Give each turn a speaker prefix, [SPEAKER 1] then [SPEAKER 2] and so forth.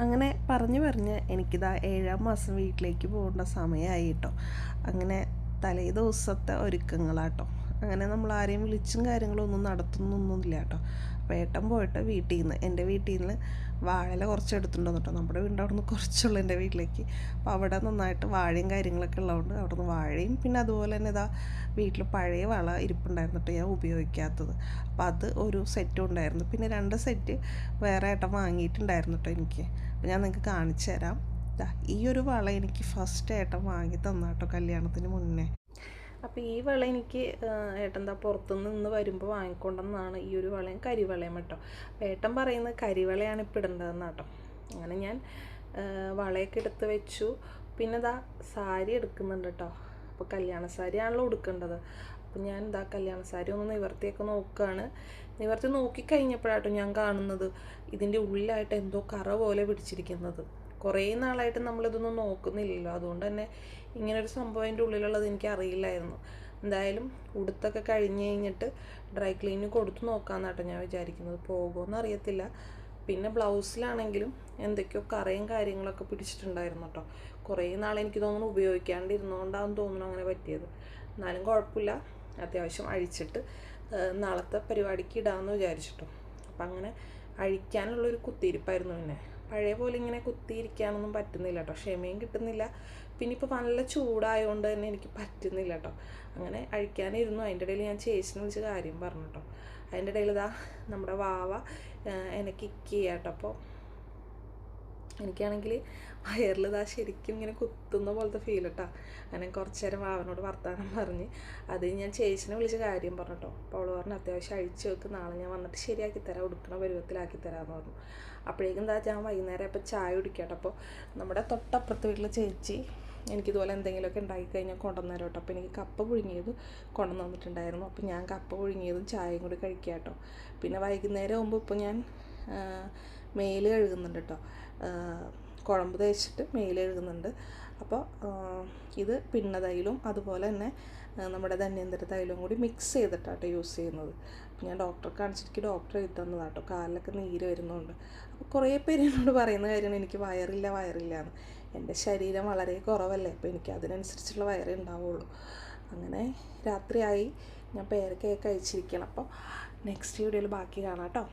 [SPEAKER 1] അങ്ങനെ പറഞ്ഞ് എനിക്കിതാ 7-ാം മാസം വീട്ടിലേക്ക് പോകേണ്ട സമയമായി കേട്ടോ. അങ്ങനെ തലേ ദിവസത്തെ ഒരുക്കങ്ങളാട്ടോ. അങ്ങനെ നമ്മൾ ആരെയും വിളിച്ചും കാര്യങ്ങളൊന്നും നടത്തുന്നൊന്നുമില്ല കേട്ടോ. അപ്പോൾ ഏട്ടൻ പോയിട്ട് എൻ്റെ വീട്ടിൽ നിന്ന് വാഴയില കുറച്ച് എടുത്തിട്ടുണ്ടോ കേട്ടോ. നമ്മുടെ വീടിൻ്റെ അവിടെ നിന്ന് കുറച്ചുള്ളൂ എൻ്റെ വീട്ടിലേക്ക്. അപ്പോൾ അവിടെ നന്നായിട്ട് വാഴയും കാര്യങ്ങളൊക്കെ ഉള്ളതുകൊണ്ട് അവിടെ നിന്ന് വാഴയും, പിന്നെ അതുപോലെ തന്നെ ഇതാ വീട്ടിൽ പഴയ വള ഇരിപ്പുണ്ടായിരുന്നു കേട്ടോ, ഞാൻ ഉപയോഗിക്കാത്തത്. അപ്പോൾ അത് ഒരു സെറ്റും ഉണ്ടായിരുന്നു. പിന്നെ 2 സെറ്റ് വേറെ ഏട്ടൻ വാങ്ങിയിട്ടുണ്ടായിരുന്നു കേട്ടോ എനിക്ക്. അപ്പോൾ ഞാൻ നിങ്ങൾക്ക് കാണിച്ചു തരാം. ഈ ഒരു വള എനിക്ക് ഫസ്റ്റ് ഏട്ടൻ വാങ്ങി തന്ന കേട്ടോ കല്യാണത്തിന് മുന്നേ. അപ്പോൾ ഈ വള എനിക്ക് ഏട്ടൻ പുറത്തുനിന്ന് ഇന്ന് വരുമ്പോൾ വാങ്ങിക്കൊണ്ടെന്നാണ് ഈ ഒരു വളയും കരിവളയും കേട്ടോ. അപ്പോൾ ഏട്ടൻ പറയുന്നത് കരിവളയാണ് ഇപ്പോൾ ഇടേണ്ടതെന്ന് കേട്ടോ. അങ്ങനെ ഞാൻ വളയൊക്കെ എടുത്ത് വെച്ചു. പിന്നെ സാരി എടുക്കുന്നുണ്ട് കേട്ടോ. അപ്പോൾ കല്യാണ സാരിയാണല്ലോ ഉടുക്കേണ്ടത്. അപ്പോൾ ഞാൻ കല്യാണ സാരി ഒന്ന് നിവർത്തിയൊക്കെ നോക്കുകയാണ്. നിവർത്തി നോക്കിക്കഴിഞ്ഞപ്പോഴാട്ടോ ഞാൻ കാണുന്നത് ഇതിൻ്റെ ഉള്ളിലായിട്ട് എന്തോ കറ പോലെ പിടിച്ചിരിക്കുന്നത്. കുറേ നാളായിട്ട് നമ്മളിതൊന്നും നോക്കുന്നില്ലല്ലോ, അതുകൊണ്ട് തന്നെ ഇങ്ങനൊരു സംഭവം അതിൻ്റെ ഉള്ളിലുള്ളത് എനിക്ക് അറിയില്ലായിരുന്നു. എന്തായാലും ഉടുത്തൊക്കെ കഴിഞ്ഞ് കഴിഞ്ഞിട്ട് ഡ്രൈ ക്ലീനിന് കൊടുത്തു നോക്കാമെന്നാട്ടോ ഞാൻ വിചാരിക്കുന്നത്. പോകുമെന്ന് അറിയത്തില്ല. പിന്നെ ബ്ലൗസിലാണെങ്കിലും എന്തൊക്കെയോ കറയും കാര്യങ്ങളൊക്കെ പിടിച്ചിട്ടുണ്ടായിരുന്നു കേട്ടോ. കുറേ നാളെനിക്ക് തോന്നുന്നു ഉപയോഗിക്കാണ്ടിരുന്നുകൊണ്ടാണെന്ന് തോന്നുന്നു അങ്ങനെ പറ്റിയത്. എന്നാലും കുഴപ്പമില്ല, അത്യാവശ്യം അഴിച്ചിട്ട് നാളത്തെ പരിപാടിക്ക് ഇടാമെന്ന് വിചാരിച്ചിട്ടോ. അപ്പം അങ്ങനെ അഴിക്കാനുള്ളൊരു കുത്തിയിരിപ്പായിരുന്നു. പിന്നെ പഴയ പോലെ ഇങ്ങനെ കുത്തിയിരിക്കാനൊന്നും പറ്റുന്നില്ല കേട്ടോ, ക്ഷമയും കിട്ടുന്നില്ല. പിന്നെ ഇപ്പോൾ നല്ല ചൂടായതുകൊണ്ട് തന്നെ എനിക്ക് പറ്റുന്നില്ല കേട്ടോ. അങ്ങനെ അഴിക്കാനിരുന്നു. അതിൻ്റെ ഇടയിൽ ഞാൻ ചേച്ചിനെ വിളിച്ച് കാര്യം പറഞ്ഞു കേട്ടോ. അതിൻ്റെ ഇടയിൽ നമ്മുടെ വാവ എന്നെ കിക്ക് ചെയ്യാം കേട്ടോ. അപ്പോൾ എനിക്കാണെങ്കിൽ വയറിൽ ശരിക്കും ഇങ്ങനെ കുത്തുന്ന പോലത്തെ ഫീൽ കേട്ടോ. അങ്ങനെ കുറച്ച് നേരം വാവനോട് വർത്താനം പറഞ്ഞ് അത് ഞാൻ ചേച്ചിനെ വിളിച്ച് കാര്യം പറഞ്ഞു കേട്ടോ. അപ്പോൾ അവൾ പറഞ്ഞു അത്യാവശ്യം അഴിച്ച് വെക്ക്, നാളെ ഞാൻ വന്നിട്ട് ശരിയാക്കി തരാം, ഉടുക്കണ പരുവത്തിലാക്കി തരാമെന്ന് പറഞ്ഞു. അപ്പോഴേക്കും ഞാൻ വൈകുന്നേരം ഇപ്പോൾ ചായ കുടിക്കട്ടോ. അപ്പോൾ നമ്മുടെ തൊട്ടപ്പുറത്ത് വീട്ടിൽ ചേച്ചി എനിക്കിതുപോലെ എന്തെങ്കിലുമൊക്കെ ഉണ്ടാക്കി കഴിഞ്ഞാൽ കൊണ്ടുവന്നേരം കേട്ടോ. അപ്പോൾ എനിക്ക് കപ്പ പുഴുങ്ങിയത് കൊണ്ടുവന്ന് തന്നിട്ടുണ്ടായിരുന്നു. അപ്പോൾ ഞാൻ കപ്പ പുഴുങ്ങിയതും ചായയും കൂടി കഴിക്കാം കേട്ടോ. പിന്നെ വൈകുന്നേരം ആകുമ്പോൾ ഇപ്പോൾ ഞാൻ മേല് കഴുകുന്നുണ്ട് കേട്ടോ. കുഴമ്പ് തേച്ചിട്ട് മേല് കഴുകുന്നുണ്ട്. അപ്പോൾ ഇത് പിണ്ണ തൈലും അതുപോലെ തന്നെ നമ്മുടെ ധന്വന്തരി തൈലവും കൂടി മിക്സ് ചെയ്തിട്ടാട്ടോ യൂസ് ചെയ്യുന്നത്. ഞാൻ ഡോക്ടറെ കാണിച്ചിട്ട് ഡോക്ടർ എഴുതി തന്നതാട്ടോ. കാലിലൊക്കെ നീര് വരുന്നുണ്ട്. അപ്പോൾ കുറേ പേര് എന്നോട് പറയുന്ന കാര്യമാണ് എനിക്ക് വയറില്ല എന്ന്. എൻ്റെ ശരീരം വളരെ കുറവല്ലേ, അപ്പോൾ എനിക്ക് അതിനനുസരിച്ചുള്ള വയറേ ഉണ്ടാവുള്ളൂ. അങ്ങനെ രാത്രിയായി, ഞാൻ പേരക്കയൊക്കെ കഴിച്ചിരിക്കണം. അപ്പോൾ നെക്സ്റ്റ് വീഡിയോയിൽ ബാക്കി കാണാം കേട്ടോ.